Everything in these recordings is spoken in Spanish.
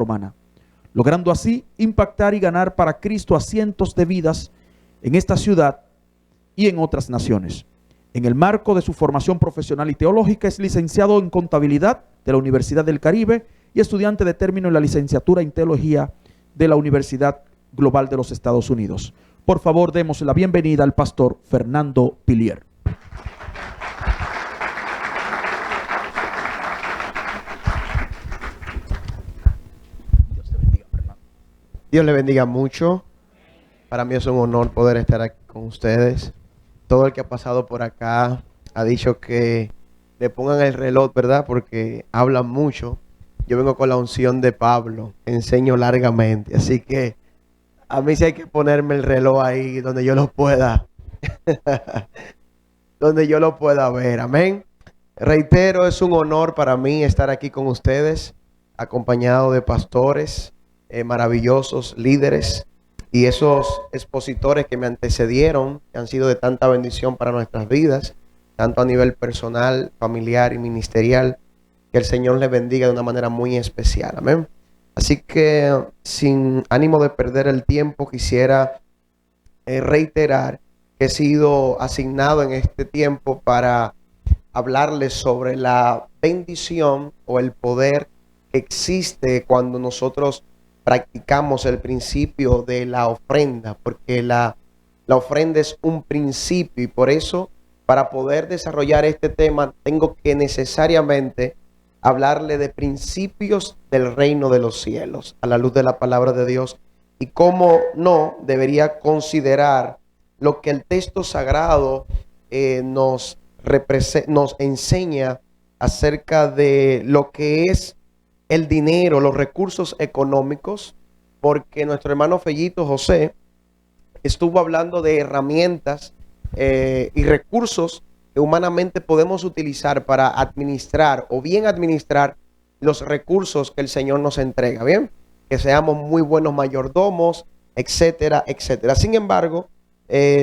romana, logrando así impactar y ganar para Cristo a cientos de vidas en esta ciudad y en otras naciones. En el marco de su formación profesional y teológica, es licenciado en Contabilidad de la Universidad del Caribe y estudiante de término en la licenciatura en Teología de la Universidad Global de los Estados Unidos. Por favor, demos la bienvenida al pastor Fernando Pilier. Dios te bendiga, Fernando. Dios le bendiga mucho. Para mí es un honor poder estar aquí con ustedes. Todo el que ha pasado por acá ha dicho que le pongan el reloj, ¿verdad? Porque hablan mucho. Yo vengo con la unción de Pablo, enseño largamente. Así que a mí sí hay que ponerme el reloj ahí donde yo lo pueda. Donde yo lo pueda ver. Amén. Reitero, es un honor para mí estar aquí con ustedes, acompañado de pastores maravillosos, líderes y esos expositores que me antecedieron, que han sido de tanta bendición para nuestras vidas, tanto a nivel personal, familiar y ministerial. Que el Señor les bendiga de una manera muy especial. Amén. Así que sin ánimo de perder el tiempo, quisiera reiterar que he sido asignado en este tiempo para hablarles sobre la bendición o el poder que existe cuando nosotros practicamos el principio de la ofrenda, porque la ofrenda es un principio y por eso, para poder desarrollar este tema, tengo que necesariamente hablarle de principios del reino de los cielos a la luz de la palabra de Dios y cómo no debería considerar lo que el texto sagrado nos enseña acerca de lo que es el dinero, los recursos económicos, porque nuestro hermano Fellito José estuvo hablando de herramientas y recursos que humanamente podemos utilizar para administrar o bien administrar los recursos que el Señor nos entrega, ¿bien? Que seamos muy buenos mayordomos, etcétera, etcétera. Sin embargo,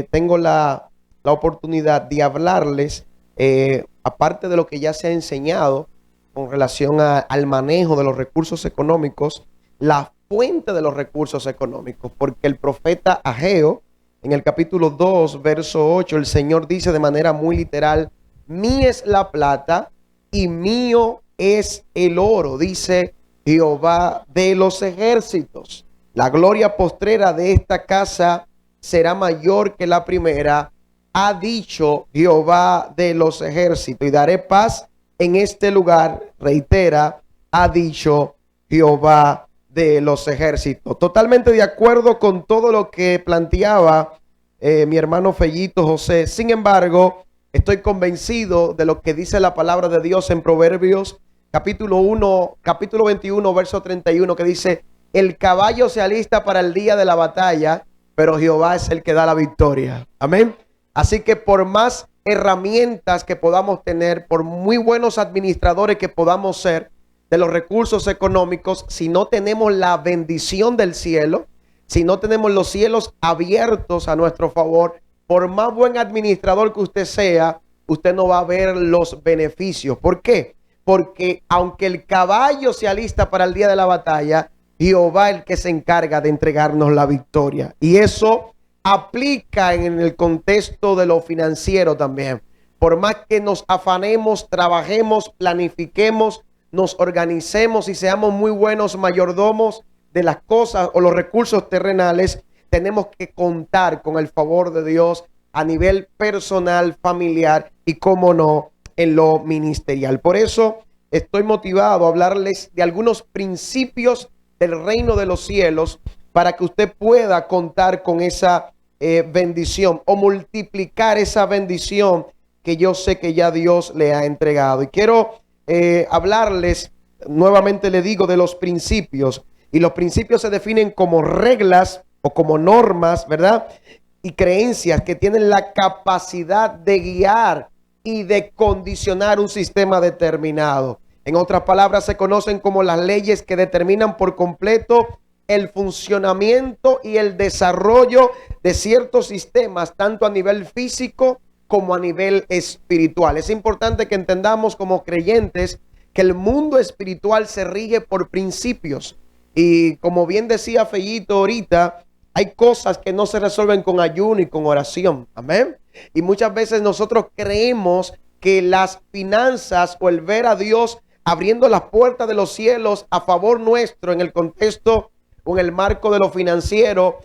tengo la oportunidad de hablarles, aparte de lo que ya se ha enseñado con relación al manejo de los recursos económicos, la fuente de los recursos económicos, porque el profeta Ageo, en el capítulo 2, verso 8, el Señor dice de manera muy literal: mía es la plata y mío es el oro, dice Jehová de los ejércitos. La gloria postrera de esta casa será mayor que la primera, ha dicho Jehová de los ejércitos, y daré paz en este lugar, reitera, ha dicho Jehová de los ejércitos. Totalmente de acuerdo con todo lo que planteaba mi hermano Fellito José. Sin embargo, estoy convencido de lo que dice la palabra de Dios en Proverbios capítulo 21, verso 31, que dice: el caballo se alista para el día de la batalla, pero Jehová es el que da la victoria. Amén. Así que por más herramientas que podamos tener, por muy buenos administradores que podamos ser de los recursos económicos, si no tenemos la bendición del cielo, si no tenemos los cielos abiertos a nuestro favor, por más buen administrador que usted sea, usted no va a ver los beneficios. ¿Por qué? Porque aunque el caballo se alista para el día de la batalla, Jehová es el que se encarga de entregarnos la victoria. Y eso aplica en el contexto de lo financiero también. Por más que nos afanemos, trabajemos, planifiquemos, nos organicemos y seamos muy buenos mayordomos de las cosas o los recursos terrenales, tenemos que contar con el favor de Dios a nivel personal, familiar y, cómo no, en lo ministerial. Por eso estoy motivado a hablarles de algunos principios del reino de los cielos para que usted pueda contar con esa bendición o multiplicar esa bendición que yo sé que ya Dios le ha entregado. Y quiero hablarles, nuevamente le digo, de los principios. Y los principios se definen como reglas o como normas, ¿verdad? Y creencias que tienen la capacidad de guiar y de condicionar un sistema determinado. En otras palabras, se conocen como las leyes que determinan por completo el funcionamiento y el desarrollo de ciertos sistemas, tanto a nivel físico como a nivel espiritual. Es importante que entendamos como creyentes que el mundo espiritual se rige por principios. Y como bien decía Fellito ahorita, hay cosas que no se resuelven con ayuno y con oración. Amén. Y muchas veces nosotros creemos que las finanzas o el ver a Dios abriendo las puertas de los cielos a favor nuestro en el contexto o en el marco de lo financiero,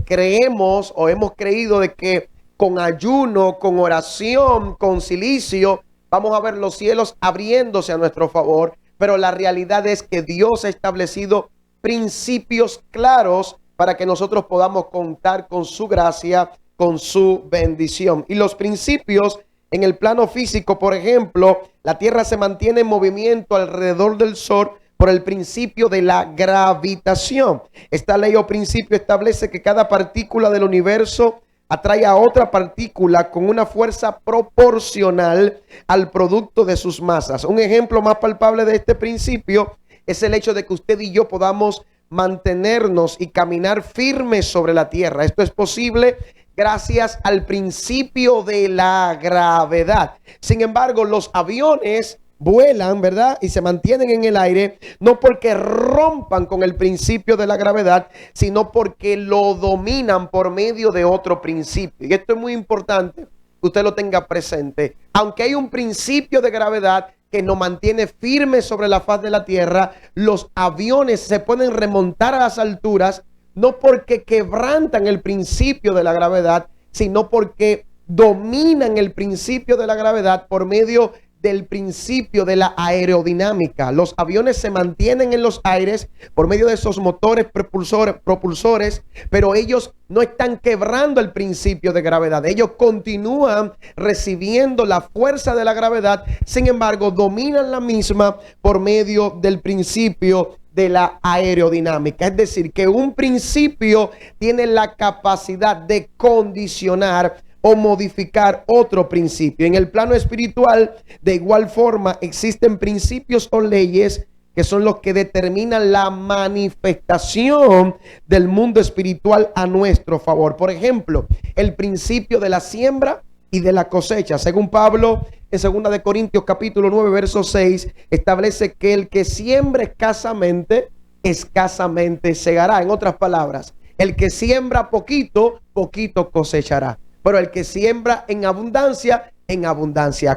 creemos o hemos creído de que con ayuno, con oración, con cilicio, vamos a ver los cielos abriéndose a nuestro favor. Pero la realidad es que Dios ha establecido principios claros para que nosotros podamos contar con su gracia, con su bendición. Y los principios en el plano físico, por ejemplo, la Tierra se mantiene en movimiento alrededor del Sol por el principio de la gravitación. Esta ley o principio establece que cada partícula del universo atrae a otra partícula con una fuerza proporcional al producto de sus masas. Un ejemplo más palpable de este principio es el hecho de que usted y yo podamos mantenernos y caminar firmes sobre la tierra. Esto es posible gracias al principio de la gravedad. Sin embargo, los aviones vuelan, ¿verdad? Y se mantienen en el aire, no porque rompan con el principio de la gravedad, sino porque lo dominan por medio de otro principio. Y esto es muy importante que usted lo tenga presente. Aunque hay un principio de gravedad que nos mantiene firmes sobre la faz de la tierra, los aviones se pueden remontar a las alturas, no porque quebrantan el principio de la gravedad, sino porque dominan el principio de la gravedad por medio del principio de la aerodinámica. Los aviones se mantienen en los aires por medio de esos motores propulsores, pero ellos no están quebrando el principio de gravedad. Ellos continúan recibiendo la fuerza de la gravedad, sin embargo, dominan la misma por medio del principio de la aerodinámica. Es decir, que un principio tiene la capacidad de condicionar o modificar otro principio. En el plano espiritual, de igual forma, existen principios o leyes que son los que determinan la manifestación del mundo espiritual a nuestro favor. Por ejemplo, el principio de la siembra y de la cosecha. Según Pablo, en 2 de Corintios capítulo 9, verso 6, establece que el que siembra escasamente, escasamente segará. En otras palabras, el que siembra poquito, poquito cosechará. Pero el que siembra en abundancia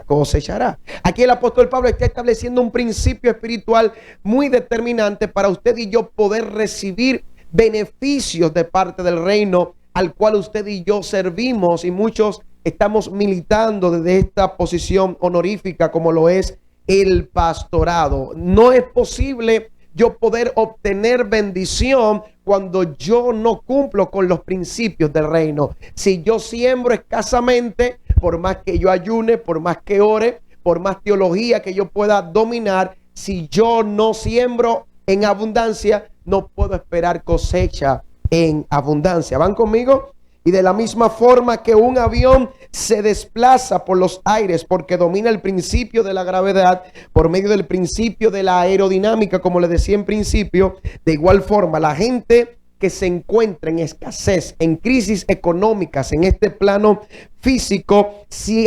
cosechará. Aquí el apóstol Pablo está estableciendo un principio espiritual muy determinante para usted y yo poder recibir beneficios de parte del reino al cual usted y yo servimos, y muchos estamos militando desde esta posición honorífica como lo es el pastorado. No es posible yo poder obtener bendición cuando yo no cumplo con los principios del reino. Si yo siembro escasamente, por más que yo ayune, por más que ore, por más teología que yo pueda dominar, si yo no siembro en abundancia, no puedo esperar cosecha en abundancia. ¿Van conmigo? Y de la misma forma que un avión se desplaza por los aires porque domina el principio de la gravedad por medio del principio de la aerodinámica, como les decía en principio, de igual forma la gente que se encuentra en escasez, en crisis económicas, en este plano físico, si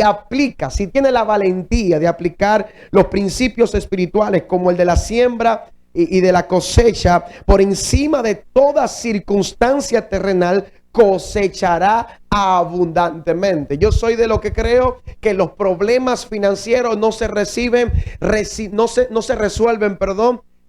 tiene la valentía de aplicar los principios espirituales como el de la siembra y de la cosecha, por encima de toda circunstancia terrenal, cosechará abundantemente. Yo soy de lo que creo que los problemas financieros no se resuelven,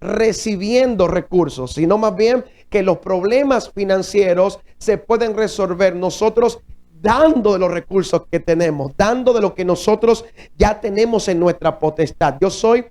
recibiendo recursos, sino más bien que los problemas financieros se pueden resolver nosotros dando de los recursos que tenemos, dando de lo que nosotros ya tenemos en nuestra potestad. Yo soy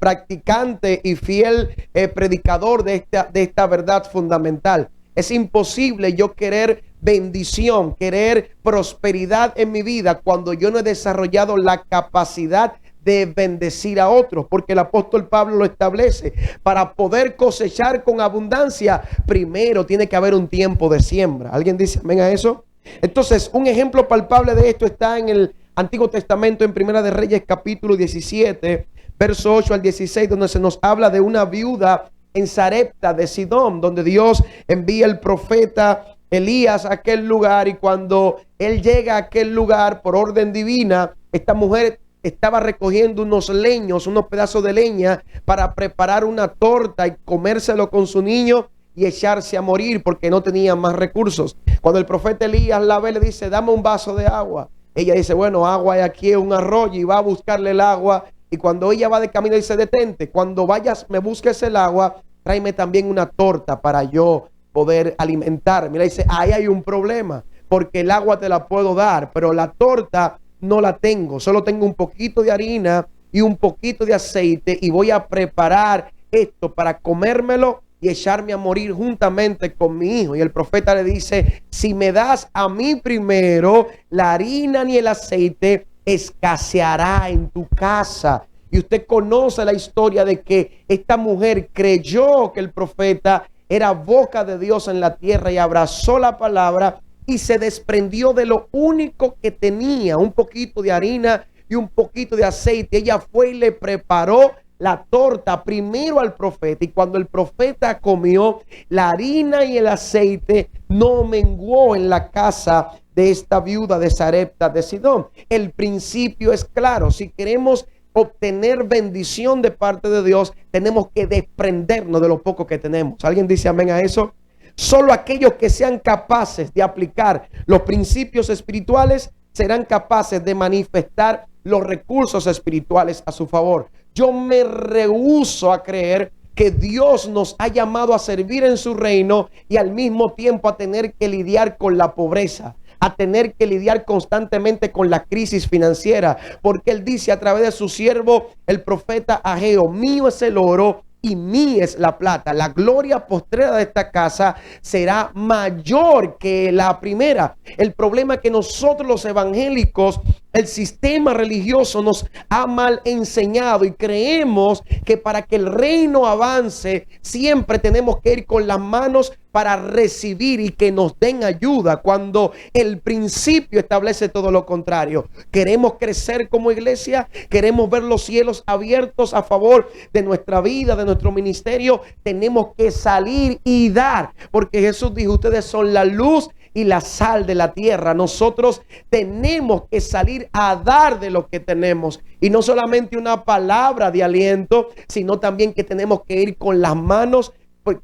practicante y fiel predicador de esta verdad fundamental. Es imposible yo querer bendición, querer prosperidad en mi vida cuando yo no he desarrollado la capacidad de bendecir a otros, porque el apóstol Pablo lo establece. Para poder cosechar con abundancia, primero tiene que haber un tiempo de siembra. ¿Alguien dice amén a eso? Entonces, un ejemplo palpable de esto está en el Antiguo Testamento, en Primera de Reyes capítulo 17, verso 8 al 16, donde se nos habla de una viuda en Sarepta de Sidón, donde Dios envía el profeta Elías a aquel lugar, y cuando él llega a aquel lugar por orden divina, esta mujer estaba recogiendo unos leños, unos pedazos de leña para preparar una torta y comérselo con su niño y echarse a morir porque no tenía más recursos. Cuando el profeta Elías la ve, le dice, dame un vaso de agua. Ella dice, bueno, agua hay aquí en un arroyo, y va a buscarle el agua. Y cuando ella va de camino dice, detente, cuando vayas me busques el agua, tráeme también una torta para yo poder alimentarme. Mira, dice, ahí hay un problema, porque el agua te la puedo dar, pero la torta no la tengo. Solo tengo un poquito de harina y un poquito de aceite, y voy a preparar esto para comérmelo y echarme a morir juntamente con mi hijo. Y el profeta le dice, si me das a mí primero, la harina ni el aceite escaseará en tu casa. Y usted conoce la historia de que esta mujer creyó que el profeta era boca de Dios en la tierra y abrazó la palabra y se desprendió de lo único que tenía, un poquito de harina y un poquito de aceite. Ella fue y le preparó la torta primero al profeta, y cuando el profeta comió, la harina y el aceite no menguó en la casa de esta viuda de Sarepta de Sidón. El principio es claro: si queremos obtener bendición de parte de Dios, tenemos que desprendernos de lo poco que tenemos. ¿Alguien dice amén a eso? Solo aquellos que sean capaces de aplicar los principios espirituales serán capaces de manifestar los recursos espirituales a su favor. Yo me rehúso a creer que Dios nos ha llamado a servir en su reino y al mismo tiempo a tener que lidiar con la pobreza, a tener que lidiar constantemente con la crisis financiera, porque Él dice a través de su siervo, el profeta Ageo, mío es el oro y mía es la plata. La gloria postrera de esta casa será mayor que la primera. El problema es que nosotros los evangélicos, el sistema religioso nos ha mal enseñado y creemos que para que el reino avance siempre tenemos que ir con las manos para recibir y que nos den ayuda, cuando el principio establece todo lo contrario. Queremos crecer como iglesia, queremos ver los cielos abiertos a favor de nuestra vida, de nuestro ministerio. Tenemos que salir y dar, porque Jesús dijo, ustedes son la luz y la sal de la tierra. Nosotros tenemos que salir a dar de lo que tenemos, y no solamente una palabra de aliento, sino también que tenemos que ir con las manos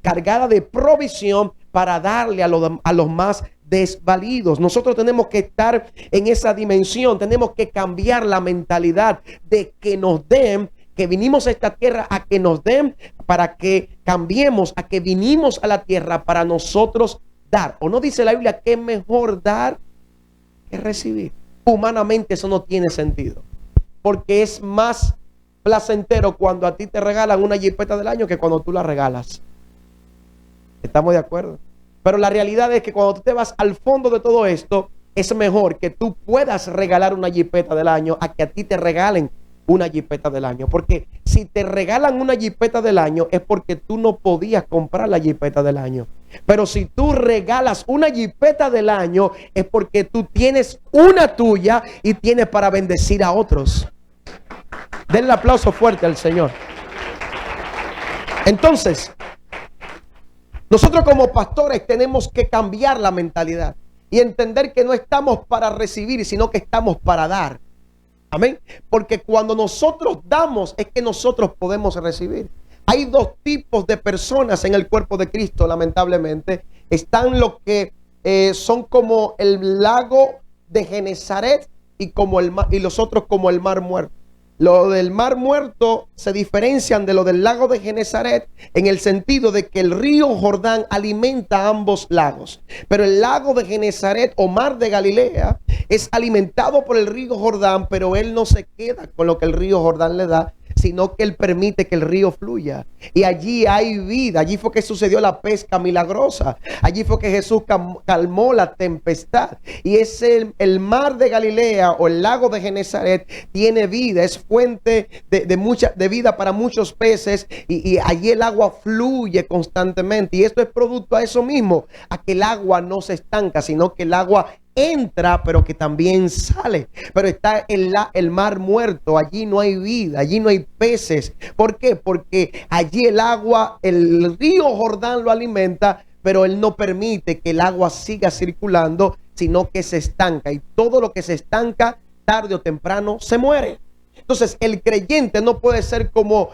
cargadas de provisión para darle a los más desvalidos. Nosotros tenemos que estar en esa dimensión, tenemos que cambiar la mentalidad de que nos den, que vinimos a esta tierra a que nos den, para que cambiemos a que vinimos a la tierra para nosotros dar. ¿O no dice la Biblia que es mejor dar que recibir? Humanamente eso no tiene sentido, porque es más placentero cuando a ti te regalan una jipeta del año que cuando tú la regalas. ¿Estamos de acuerdo? Pero la realidad es que cuando tú te vas al fondo de todo esto, es mejor que tú puedas regalar una jipeta del año a que a ti te regalen una jipeta del año. Porque si te regalan una jipeta del año es porque tú no podías comprar la jipeta del año. Pero si tú regalas una jipeta del año es porque tú tienes una tuya y tienes para bendecir a otros. Denle un aplauso fuerte al Señor. Entonces, nosotros como pastores tenemos que cambiar la mentalidad y entender que no estamos para recibir, sino que estamos para dar. Amén. Porque cuando nosotros damos es que nosotros podemos recibir. Hay dos tipos de personas en el cuerpo de Cristo, lamentablemente. Están los que son como el lago de Genesaret y los otros como el mar muerto. Lo del mar muerto se diferencian de lo del lago de Genesaret en el sentido de que el río Jordán alimenta ambos lagos. Pero el lago de Genesaret o mar de Galilea es alimentado por el río Jordán, pero él no se queda con lo que el río Jordán le da, sino que él permite que el río fluya. Y allí hay vida. Allí fue que sucedió la pesca milagrosa. Allí fue que Jesús calmó la tempestad. Y es el mar de Galilea o el lago de Genesaret tiene vida. Es fuente de vida para muchos peces. Y allí el agua fluye constantemente. Y esto es producto a eso mismo, a que el agua no se estanca, sino que el agua entra, pero que también sale. Pero está el mar muerto. Allí no hay vida, allí no hay peces. ¿Por qué? Porque allí el agua, el río Jordán lo alimenta, pero él no permite que el agua siga circulando, sino que se estanca. Y todo lo que se estanca, tarde o temprano, se muere. Entonces el creyente no puede ser como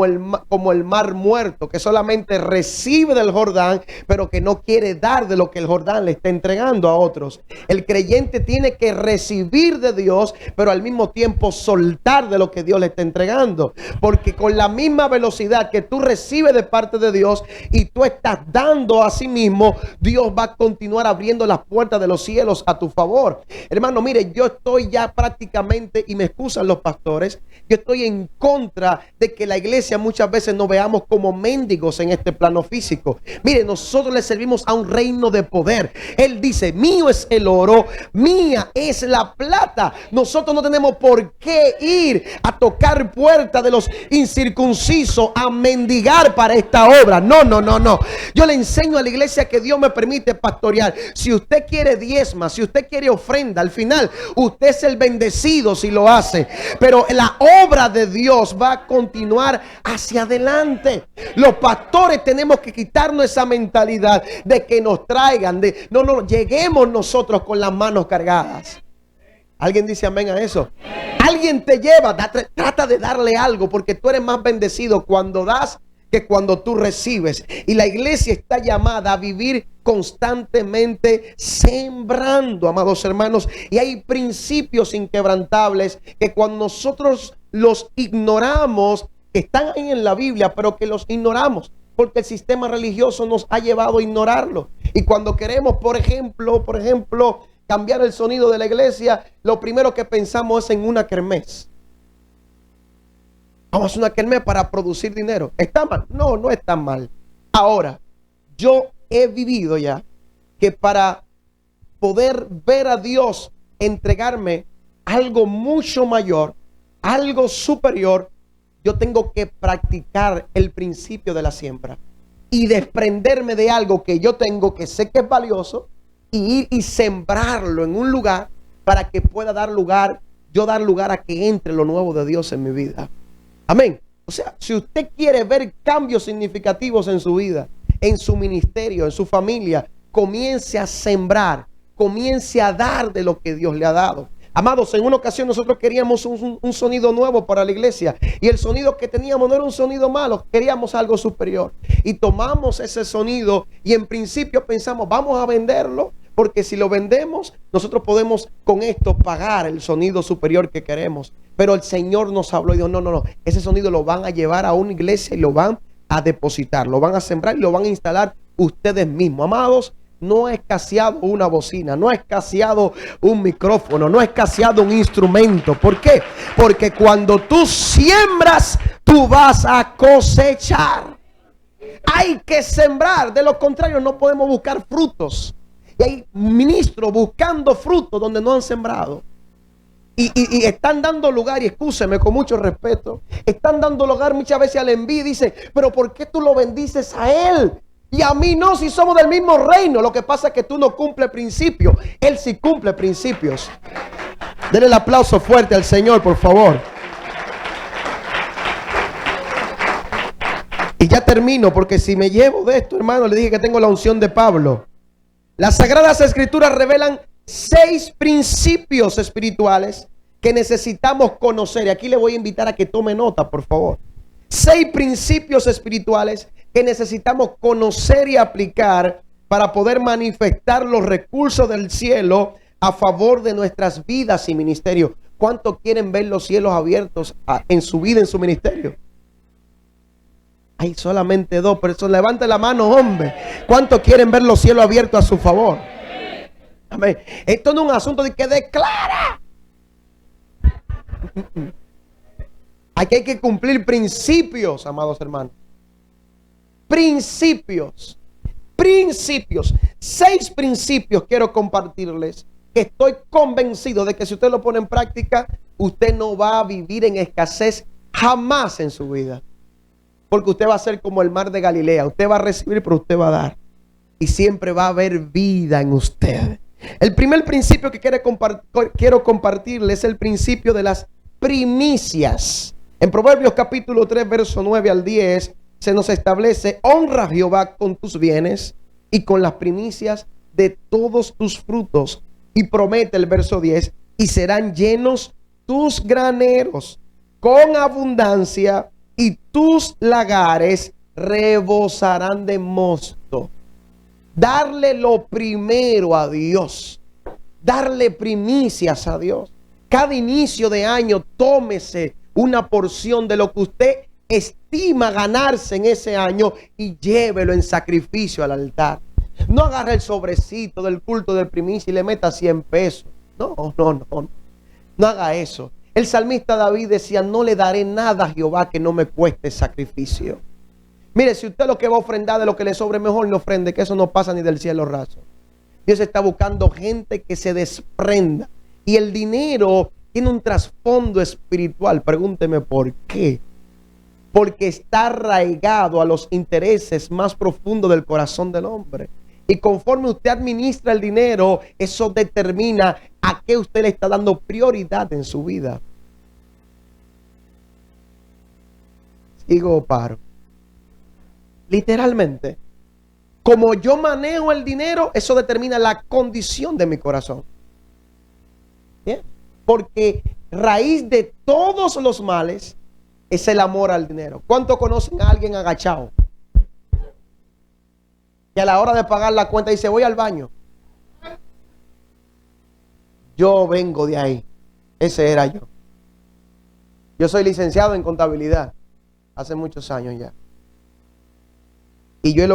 el mar muerto, que solamente recibe del Jordán, pero que no quiere dar de lo que el Jordán le está entregando a otros. El creyente tiene que recibir de Dios, pero al mismo tiempo soltar de lo que Dios le está entregando. Porque con la misma velocidad que tú recibes de parte de Dios y tú estás dando a sí mismo, Dios va a continuar abriendo las puertas de los cielos a tu favor. Hermano, mire, yo estoy ya prácticamente, y me excusan los pastores, yo estoy en contra de que la iglesia muchas veces nos veamos como mendigos en este plano físico. Mire, nosotros le servimos a un reino de poder. Él dice, mío es el oro, mía es la plata. Nosotros no tenemos por qué ir a tocar puertas de los incircuncisos a mendigar para esta obra. No, no, no, no. Yo le enseño a la iglesia que Dios me permite pastorear. Si usted quiere diezma, si usted quiere ofrenda, al final usted es el bendecido si lo hace. Pero la obra de Dios va a continuar hacia adelante. Los pastores tenemos que quitarnos esa mentalidad de que nos traigan, de no, lleguemos nosotros con las manos cargadas. ¿Alguien dice amén a eso? Alguien te lleva, trata de darle algo, porque tú eres más bendecido cuando das que cuando tú recibes. Y la iglesia está llamada a vivir constantemente sembrando, amados hermanos. Y hay principios inquebrantables que cuando nosotros los ignoramos, que están ahí en la Biblia, pero que los ignoramos porque el sistema religioso nos ha llevado a ignorarlo. Y cuando queremos, por ejemplo, cambiar el sonido de la iglesia, lo primero que pensamos es en una kermés. Vamos a hacer una kermés para producir dinero. ¿Está mal? No, no está mal. Ahora, yo he vivido ya que para poder ver a Dios entregarme algo mucho mayor, algo superior, yo tengo que practicar el principio de la siembra y desprenderme de algo que yo tengo, que sé que es valioso, y ir y sembrarlo en un lugar para que pueda dar lugar a que entre lo nuevo de Dios en mi vida. Amén. O sea, si usted quiere ver cambios significativos en su vida, en su ministerio, en su familia, comience a sembrar, comience a dar de lo que Dios le ha dado. Amados, en una ocasión nosotros queríamos un sonido nuevo para la iglesia, y el sonido que teníamos no era un sonido malo, queríamos algo superior. Y tomamos ese sonido y en principio pensamos, vamos a venderlo, porque si lo vendemos, nosotros podemos con esto pagar el sonido superior que queremos. Pero el Señor nos habló y dijo, no, ese sonido lo van a llevar a una iglesia y lo van a depositar, lo van a sembrar y lo van a instalar ustedes mismos. Amados, no ha escaseado una bocina, no ha escaseado un micrófono, no ha escaseado un instrumento. ¿Por qué? Porque cuando tú siembras, tú vas a cosechar. Hay que sembrar, de lo contrario no podemos buscar frutos. Y hay ministros buscando frutos donde no han sembrado. Y están dando lugar, y escúcheme con mucho respeto, están dando lugar muchas veces a la envidia. Dice, pero ¿por qué tú lo bendices a él y a mí no, si somos del mismo reino? Lo que pasa es que tú no cumples principios, él sí cumple principios. Denle el aplauso fuerte al Señor, por favor. Y ya termino, porque si me llevo de esto, hermano, le dije que tengo la unción de Pablo. Las Sagradas Escrituras revelan 6 principios espirituales que necesitamos conocer. Y aquí le voy a invitar a que tome nota, por favor. 6 principios espirituales que necesitamos conocer y aplicar para poder manifestar los recursos del cielo a favor de nuestras vidas y ministerio. ¿Cuántos quieren ver los cielos abiertos en su vida, en su ministerio? Hay solamente 2 personas. Levante la mano, hombre. ¿Cuántos quieren ver los cielos abiertos a su favor? Amén. Esto no es un asunto de que declara. Aquí hay que cumplir principios, amados hermanos. Principios. 6 principios quiero compartirles, que estoy convencido de que si usted lo pone en práctica, usted no va a vivir en escasez jamás en su vida. Porque usted va a ser como el mar de Galilea. Usted va a recibir, pero usted va a dar. Y siempre va a haber vida en usted. El primer principio que quiero compartirles es el principio de las primicias. En Proverbios capítulo 3, verso 9 al 10, se nos establece: honra a Jehová con tus bienes y con las primicias de todos tus frutos. Y promete el verso 10: y serán llenos tus graneros con abundancia y tus lagares rebosarán de mosto. Darle lo primero a Dios. Darle primicias a Dios. Cada inicio de año tómese una porción de lo que usted estima ganarse en ese año y llévelo en sacrificio al altar. No agarre el sobrecito del culto de primicia y le meta 100 pesos. No. No haga eso. El salmista David decía, no le daré nada a Jehová que no me cueste sacrificio. Mire, si usted lo que va a ofrendar de lo que le sobre, mejor no ofrende, que eso no pasa ni del cielo raso. Dios está buscando gente que se desprenda. Y el dinero tiene un trasfondo espiritual. Pregúnteme por qué. Porque está arraigado a los intereses más profundos del corazón del hombre. Y conforme usted administra el dinero, eso determina a qué usted le está dando prioridad en su vida. ¿Sigo o paro? Literalmente, como yo manejo el dinero, eso determina la condición de mi corazón. ¿Bien? Porque raíz de todos los males es el amor al dinero. ¿Cuántos conocen a alguien agachado? Que a la hora de pagar la cuenta dice, voy al baño. Yo vengo de ahí. Ese era yo. Yo soy licenciado en contabilidad. Hace muchos años ya. Y yo el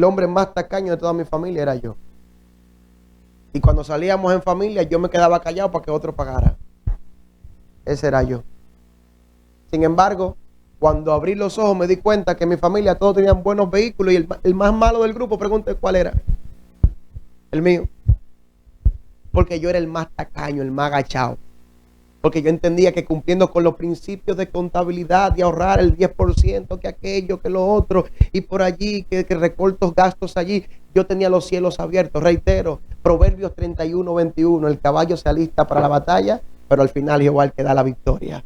hombre más tacaño de toda mi familia era yo. Y cuando salíamos en familia, yo me quedaba callado para que otro pagara. Ese era yo. Sin embargo, cuando abrí los ojos me di cuenta que mi familia todos tenían buenos vehículos y el más malo del grupo, pregunté cuál era. El mío. Porque yo era el más tacaño, el más agachado. Porque yo entendía que cumpliendo con los principios de contabilidad, de ahorrar el 10%, que aquello, que lo otro, y por allí, que recortos gastos allí, yo tenía los cielos abiertos. Reitero, Proverbios 31:21, el caballo se alista para la batalla, pero al final Jehová el que da la victoria.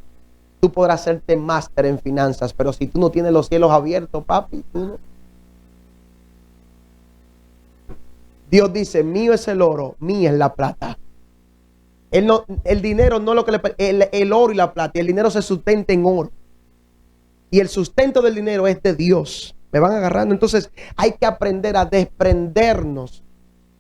Tú podrás hacerte máster en finanzas, pero si tú no tienes los cielos abiertos, papi, tú no. Dios dice, mío es el oro, mía es la plata. El dinero no es lo que el oro y la plata. Y el dinero se sustenta en oro. Y el sustento del dinero es de Dios. Me van agarrando. Entonces hay que aprender a desprendernos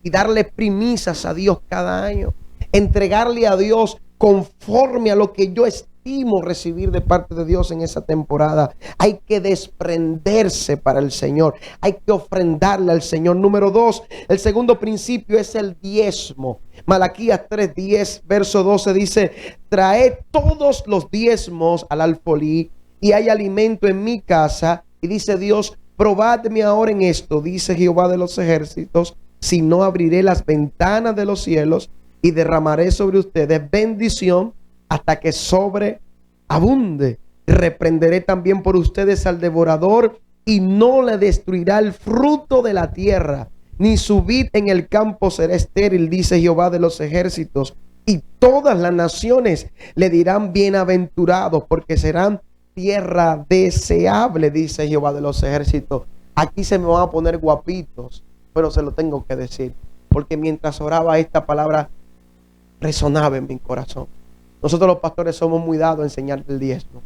y darle primicias a Dios cada año. Entregarle a Dios conforme a lo que yo estimo recibir de parte de Dios en esa temporada. Hay que desprenderse para el Señor. Hay que ofrendarle al Señor. Número 2, el segundo principio es el diezmo. Malaquías 3:10, verso 12 dice, traed todos los diezmos al alfolí y hay alimento en mi casa. Y dice Dios, probadme ahora en esto, dice Jehová de los ejércitos, si no abriré las ventanas de los cielos y derramaré sobre ustedes bendición hasta que sobreabunde. Reprenderé también por ustedes al devorador y no le destruirá el fruto de la tierra, ni su vid en el campo será estéril, dice Jehová de los ejércitos. Y todas las naciones le dirán bienaventurados, porque serán tierra deseable, dice Jehová de los ejércitos. Aquí se me van a poner guapitos, pero se lo tengo que decir, porque mientras oraba esta palabra resonaba en mi corazón. Nosotros los pastores somos muy dados a enseñar el diezmo.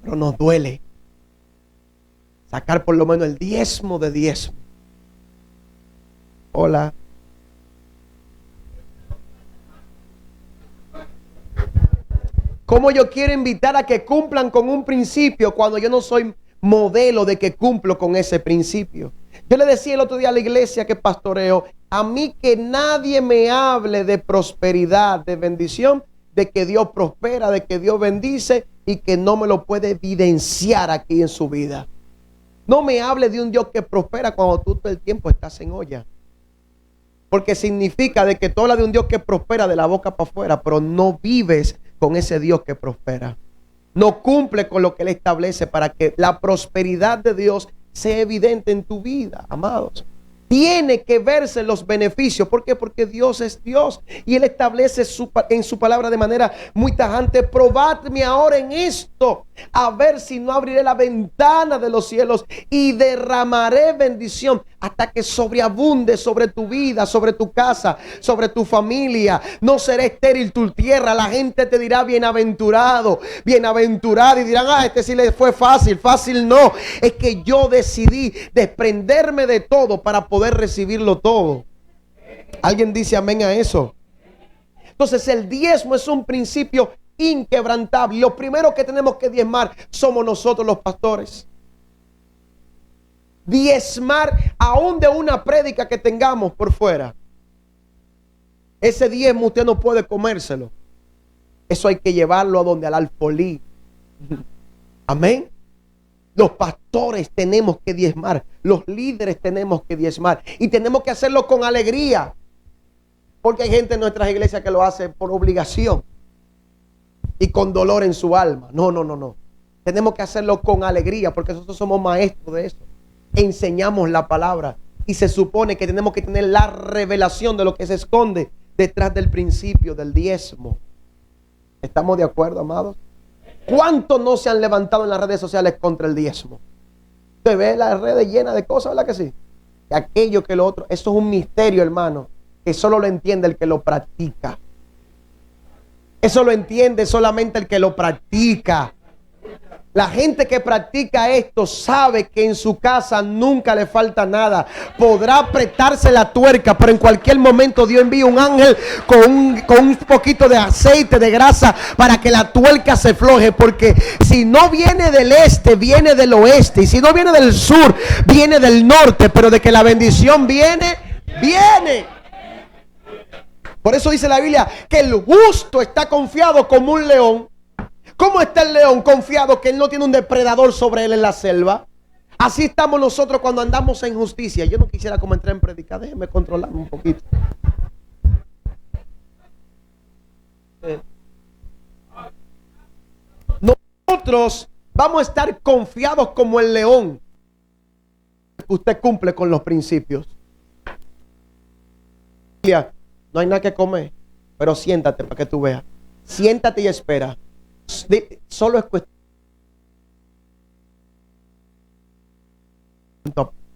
Pero nos duele sacar por lo menos el diezmo de diezmo. Hola. ¿Cómo yo quiero invitar a que cumplan con un principio cuando yo no soy modelo de que cumplo con ese principio? Yo le decía el otro día a la iglesia que pastoreo, a mí que nadie me hable de prosperidad, de bendición, de que Dios prospera, de que Dios bendice y que no me lo puede evidenciar aquí en su vida. No me hable de un Dios que prospera cuando tú todo el tiempo estás en olla. Porque significa de que tú hablas de un Dios que prospera de la boca para afuera, pero no vives con ese Dios que prospera. No cumple con lo que Él establece para que la prosperidad de Dios sea evidente en tu vida, amados. Tiene que verse los beneficios. ¿Por qué? Porque Dios es Dios y Él establece en su palabra de manera muy tajante: probadme ahora en esto, a ver si no abriré la ventana de los cielos y derramaré bendición hasta que sobreabunde sobre tu vida, sobre tu casa, sobre tu familia. No será estéril tu tierra. La gente te dirá bienaventurado, bienaventurado, y dirán, este sí le fue fácil. Fácil no, es que yo decidí desprenderme de todo para poder recibirlo todo. ¿Alguien dice amén a eso? Entonces el diezmo es un principio inquebrantable. Lo primero que tenemos que diezmar somos nosotros los pastores. Diezmar aún de una prédica que tengamos por fuera. Ese diezmo usted no puede comérselo. Eso hay que llevarlo a donde, al alfolí. Amén. Los pastores tenemos que diezmar. Los líderes tenemos que diezmar. Y tenemos que hacerlo con alegría. Porque hay gente en nuestras iglesias que lo hace por obligación y con dolor en su alma. No, no, no, no. Tenemos que hacerlo con alegría porque nosotros somos maestros de eso. Enseñamos la palabra y se supone que tenemos que tener la revelación de lo que se esconde detrás del principio del diezmo. ¿Estamos de acuerdo, amados? ¿Cuántos no se han levantado en las redes sociales contra el diezmo? Usted ve las redes llenas de cosas, ¿verdad que sí? Que aquello, que lo otro. Eso es un misterio, hermano, que solo lo entiende el que lo practica. Eso lo entiende solamente el que lo practica. La gente que practica esto sabe que en su casa nunca le falta nada. Podrá apretarse la tuerca, pero en cualquier momento Dios envía un ángel con un poquito de aceite, de grasa, para que la tuerca se floje. Porque si no viene del este, viene del oeste. Y si no viene del sur, viene del norte. Pero de que la bendición viene, viene. Por eso dice la Biblia que el justo está confiado como un león. ¿Cómo está el león confiado que él no tiene un depredador sobre él en la selva? Así estamos nosotros cuando andamos en justicia. Yo no quisiera como entrar en predicar. Déjeme controlarme un poquito. Nosotros vamos a estar confiados como el león. Usted cumple con los principios. No hay nada que comer, pero siéntate para que tú veas. Siéntate y espera. Solo es cuestión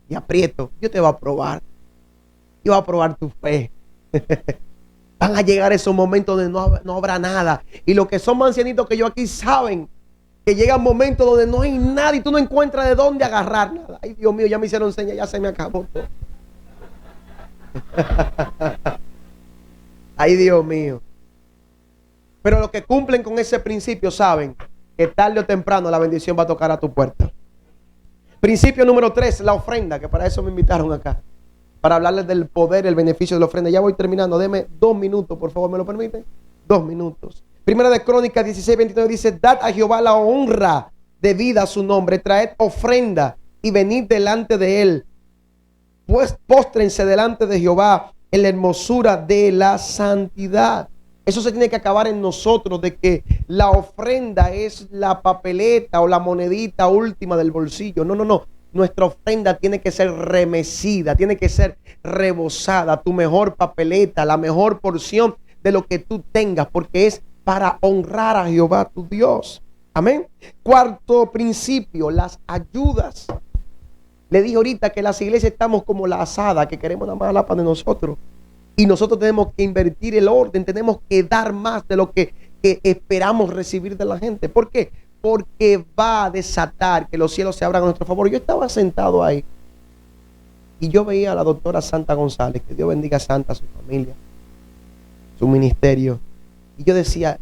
y aprieto. Dios te va a probar. Dios va a probar tu fe. Van a llegar esos momentos donde no habrá nada. Y los que son ancianitos que yo aquí saben que llegan momentos donde no hay nada y tú no encuentras de dónde agarrar nada. Ay, Dios mío, ya me hicieron señas, ya se me acabó todo. Ay, Dios mío. Pero los que cumplen con ese principio saben que tarde o temprano la bendición va a tocar a tu puerta. Principio número 3, la ofrenda, que para eso me invitaron acá. Para hablarles del poder y el beneficio de la ofrenda. Ya voy terminando. Deme 2 minutos, por favor, ¿me lo permiten? 2 minutos. Primera de Crónicas 16:29 dice: dad a Jehová la honra debida a su nombre. Traed ofrenda y venid delante de él. Pues póstrense delante de Jehová en la hermosura de la santidad. Eso se tiene que acabar en nosotros, de que la ofrenda es la papeleta o la monedita última del bolsillo. No, no, no. Nuestra ofrenda tiene que ser remecida, tiene que ser rebosada. Tu mejor papeleta, la mejor porción de lo que tú tengas, porque es para honrar a Jehová tu Dios. Amén. Cuarto principio, las ayudas. Le dije ahorita que las iglesias estamos como la asada, que queremos nada más la pan de nosotros. Y nosotros tenemos que invertir el orden, tenemos que dar más de lo que esperamos recibir de la gente. ¿Por qué? Porque va a desatar que los cielos se abran a nuestro favor. Yo estaba sentado ahí y yo veía a la doctora Santa González, que Dios bendiga a Santa, a su familia, su ministerio. Y yo decía,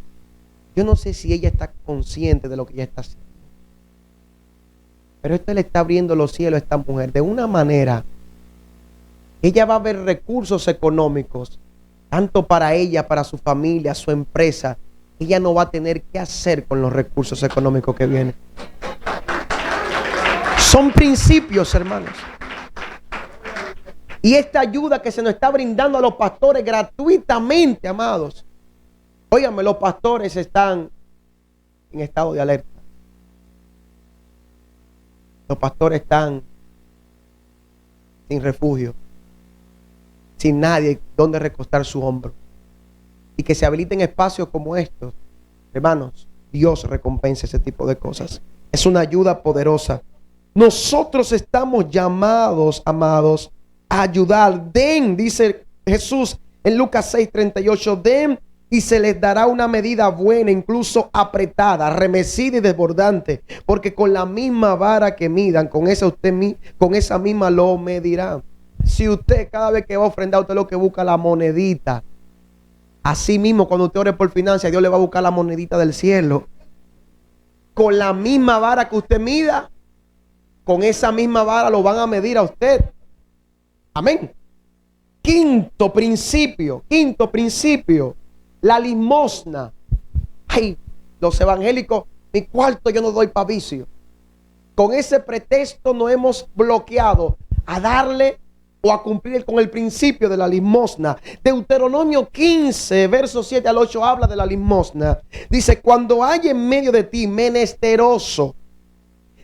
yo no sé si ella está consciente de lo que ella está haciendo. Pero esto le está abriendo los cielos a esta mujer de una manera. Ella va a ver recursos económicos, tanto para ella, para su familia, su empresa. Ella no va a tener qué hacer con los recursos económicos que vienen. Son principios, hermanos. Y esta ayuda que se nos está brindando a los pastores gratuitamente, amados. Óigame, los pastores están en estado de alerta. Los pastores están sin refugio, sin nadie donde recostar su hombro. Y que se habiliten espacios como estos, hermanos, Dios recompensa ese tipo de cosas. Es una ayuda poderosa. Nosotros estamos llamados, amados, a ayudar. Den, dice Jesús en Lucas 6:38, den y se les dará una medida buena, incluso apretada, remecida y desbordante, porque con la misma vara que midan, con esa misma lo medirán. Si usted cada vez que va a ofrendar, usted lo que busca la monedita, así mismo cuando usted ore por finanzas, Dios le va a buscar la monedita del cielo. Con la misma vara que usted mida, con esa misma vara lo van a medir a usted. Amén. Quinto principio, la limosna. Ay, los evangélicos, mi cuarto yo no doy para vicio. Con ese pretexto nos hemos bloqueado a darle o a cumplir con el principio de la limosna. Deuteronomio 15, versos 7 al 8 habla de la limosna. Dice, cuando haya en medio de ti menesteroso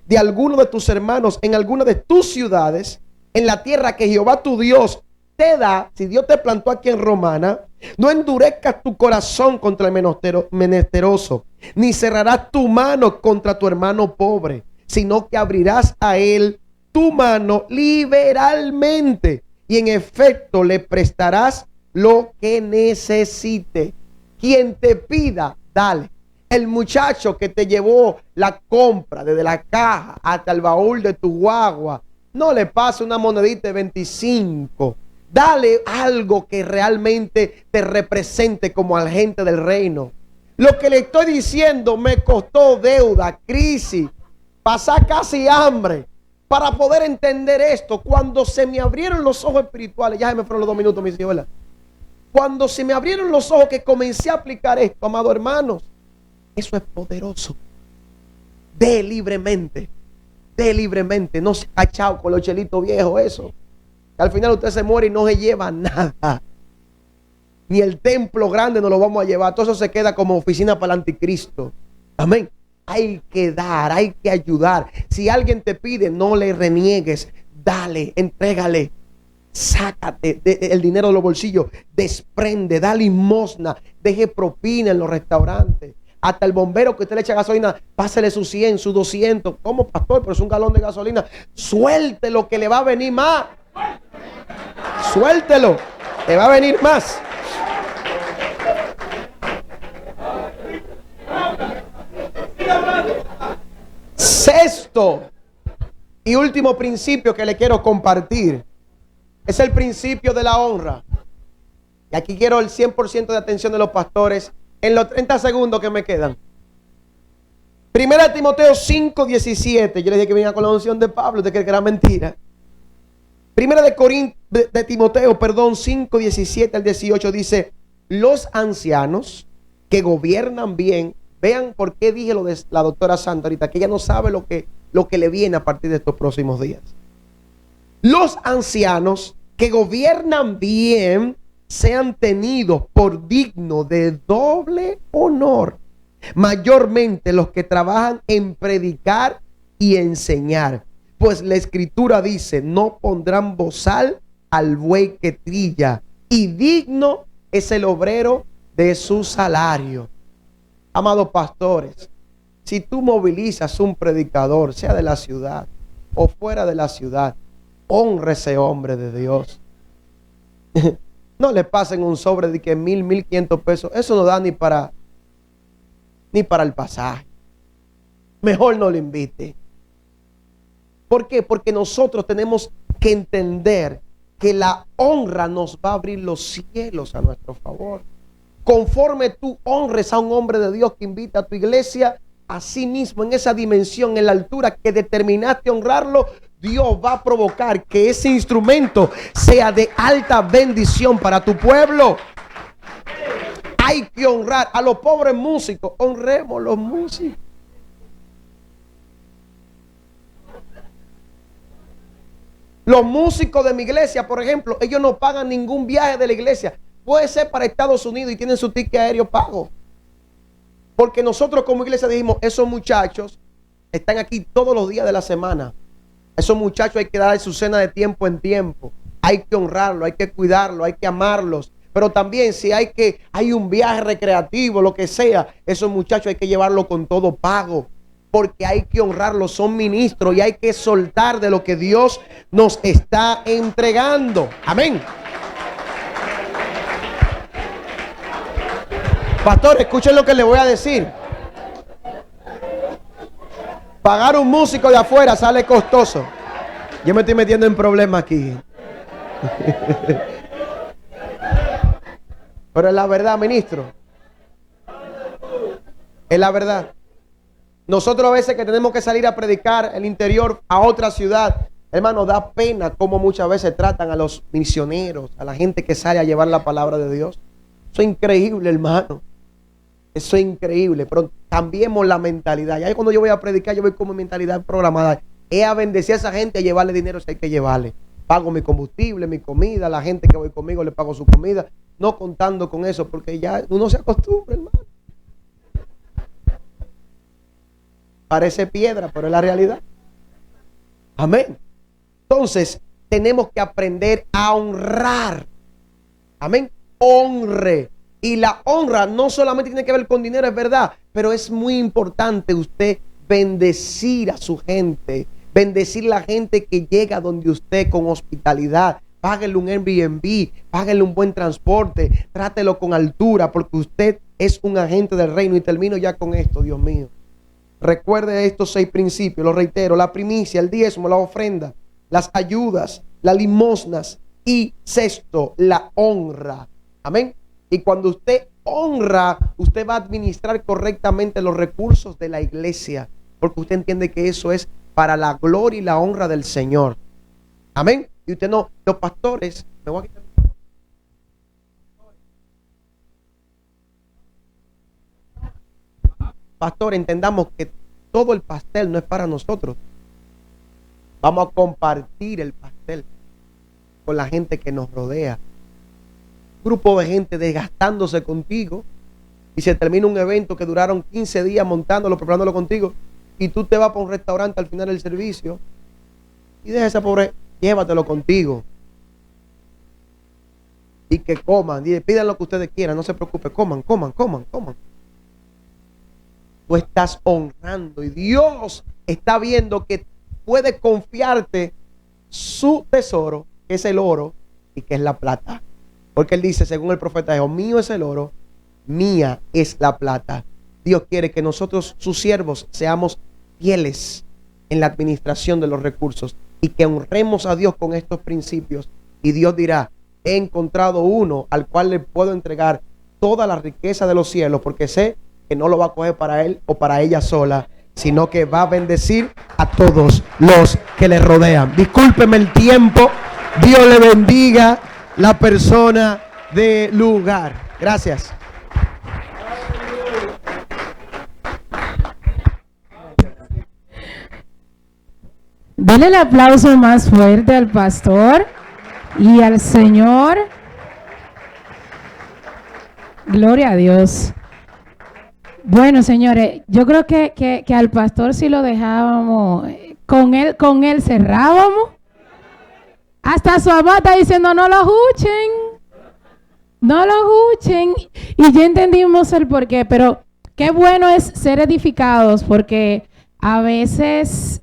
de alguno de tus hermanos en alguna de tus ciudades, en la tierra que Jehová tu Dios te da, si Dios te plantó aquí en Romana, no endurezcas tu corazón contra el menesteroso, ni cerrarás tu mano contra tu hermano pobre, sino que abrirás a él tu mano liberalmente, y en efecto le prestarás lo que necesite. Quien te pida, dale. El muchacho que te llevó la compra desde la caja hasta el baúl de tu guagua, no le pase una monedita de 25. Dale algo que realmente te represente como agente del reino. Lo que le estoy diciendo me costó deuda, crisis, pasar casi hambre para poder entender esto. Cuando se me abrieron los ojos espirituales, ya se me fueron los 2 minutos, mis hijos, ¿verdad? Cuando se me abrieron los ojos que comencé a aplicar esto, amados hermanos, eso es poderoso. De libremente, no se ha echado con los chelitos viejos eso. Al final usted se muere y no se lleva nada. Ni el templo grande nos lo vamos a llevar. Todo eso se queda como oficina para el anticristo. Amén. Hay que dar, hay que ayudar. Si alguien te pide, no le reniegues. Dale, entrégale. Sácate el dinero de los bolsillos. Desprende, da limosna. Deje propina en los restaurantes. Hasta el bombero que usted le echa gasolina, pásele sus 100, sus 200. ¿Cómo, pastor? Pero es un galón de gasolina. Suelte lo que le va a venir más. Suéltelo, te va a venir más. Sexto y último principio que le quiero compartir es el principio de la honra. Y aquí quiero el 100% de atención de los pastores en los 30 segundos que me quedan. Primera Timoteo 5:17. Yo le dije que venía con la unción de Pablo, usted cree que era mentira. Primera de Timoteo, 5:17 al 18 dice: los ancianos que gobiernan bien, vean por qué dije lo de la doctora Santa ahorita, que ella no sabe lo que le viene a partir de estos próximos días. Los ancianos que gobiernan bien sean tenidos por digno de doble honor, mayormente los que trabajan en predicar y enseñar. Pues la escritura dice: no pondrán bozal al buey que trilla, y digno es el obrero de su salario. Amados pastores, si tú movilizas un predicador, sea de la ciudad o fuera de la ciudad, honre ese hombre de Dios. No le pasen un sobre de que 1,500 pesos. Eso no da ni para el pasaje. Mejor no lo invite. ¿Por qué? Porque nosotros tenemos que entender que la honra nos va a abrir los cielos a nuestro favor. Conforme tú honres a un hombre de Dios que invita a tu iglesia, así mismo en esa dimensión, en la altura que determinaste honrarlo, Dios va a provocar que ese instrumento sea de alta bendición para tu pueblo. Hay que honrar a los pobres músicos. Honremos los músicos. Los músicos de mi iglesia, por ejemplo, ellos no pagan ningún viaje de la iglesia. Puede ser para Estados Unidos y tienen su ticket aéreo pago. Porque nosotros como iglesia dijimos: esos muchachos están aquí todos los días de la semana. Esos muchachos hay que darle su cena de tiempo en tiempo. Hay que honrarlo, hay que cuidarlo, hay que amarlos. Pero también si hay un viaje recreativo, lo que sea, esos muchachos hay que llevarlo con todo pago. Porque hay que honrarlos, son ministros y hay que soltar de lo que Dios nos está entregando. Amén. Pastor, escuchen lo que le voy a decir. Pagar un músico de afuera sale costoso. Yo me estoy metiendo en problemas aquí. Pero es la verdad, ministro. Es la verdad. Nosotros a veces que tenemos que salir a predicar el interior a otra ciudad, hermano, da pena cómo muchas veces tratan a los misioneros, a la gente que sale a llevar la palabra de Dios. Eso es increíble, hermano. Eso es increíble, pero cambiemos la mentalidad. Ya cuando yo voy a predicar, yo voy con mi mentalidad programada. Es a bendecir a esa gente, a llevarle dinero si hay que llevarle. Pago mi combustible, mi comida, la gente que voy conmigo le pago su comida. No contando con eso, porque ya uno se acostumbra, hermano. Parece piedra, pero es la realidad. Amén. Entonces, tenemos que aprender a honrar. Amén. Honre. Y la honra no solamente tiene que ver con dinero, es verdad, pero es muy importante usted bendecir a su gente. Bendecir la gente que llega donde usted con hospitalidad. Páguele un Airbnb, páguele un buen transporte, trátelo con altura, porque usted es un agente del reino. Y termino ya con esto, Dios mío. Recuerde estos 6 principios, lo reitero: la primicia, el diezmo, la ofrenda, las ayudas, las limosnas y sexto, la honra. Amén. Y cuando usted honra, usted va a administrar correctamente los recursos de la iglesia, porque usted entiende que eso es para la gloria y la honra del Señor. Amén. Y usted no, los pastores, me voy a quitar. Pastor, entendamos que todo el pastel no es para nosotros. Vamos a compartir el pastel con la gente que nos rodea. Un grupo de gente desgastándose contigo y se termina un evento que duraron 15 días montándolo, preparándolo contigo, y tú te vas para un restaurante al final del servicio y deja esa pobre, llévatelo contigo y que coman, pidan lo que ustedes quieran, no se preocupe, coman. Tú estás honrando y Dios está viendo que puede confiarte su tesoro, que es el oro y que es la plata. Porque Él dice, según el profeta Jehová, mío es el oro, mía es la plata. Dios quiere que nosotros, sus siervos, seamos fieles en la administración de los recursos y que honremos a Dios con estos principios. Y Dios dirá, he encontrado uno al cual le puedo entregar toda la riqueza de los cielos, porque sé que no lo va a coger para él o para ella sola, sino que va a bendecir a todos los que le rodean. Discúlpeme el tiempo. Dios le bendiga la persona de lugar. Gracias. Denle el aplauso más fuerte al pastor y al Señor. Gloria a Dios. Bueno, señores, yo creo que al pastor si lo dejábamos, con él cerrábamos. Hasta su mamá está diciendo, no lo escuchen. No lo escuchen. Y ya entendimos el porqué, pero qué bueno es ser edificados, porque a veces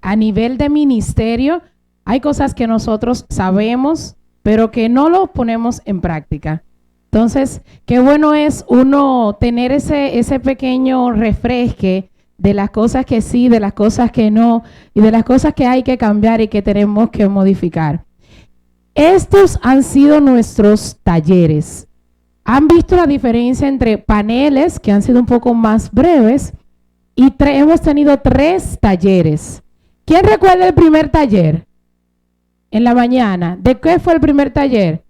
a nivel de ministerio hay cosas que nosotros sabemos, pero que no lo ponemos en práctica. Entonces, qué bueno es uno tener ese pequeño refresque de las cosas que sí, de las cosas que no, y de las cosas que hay que cambiar y que tenemos que modificar. Estos han sido nuestros talleres. ¿Han visto la diferencia entre paneles, que han sido un poco más breves, y hemos tenido 3 talleres? ¿Quién recuerda el primer taller? En la mañana. ¿De qué fue el primer taller?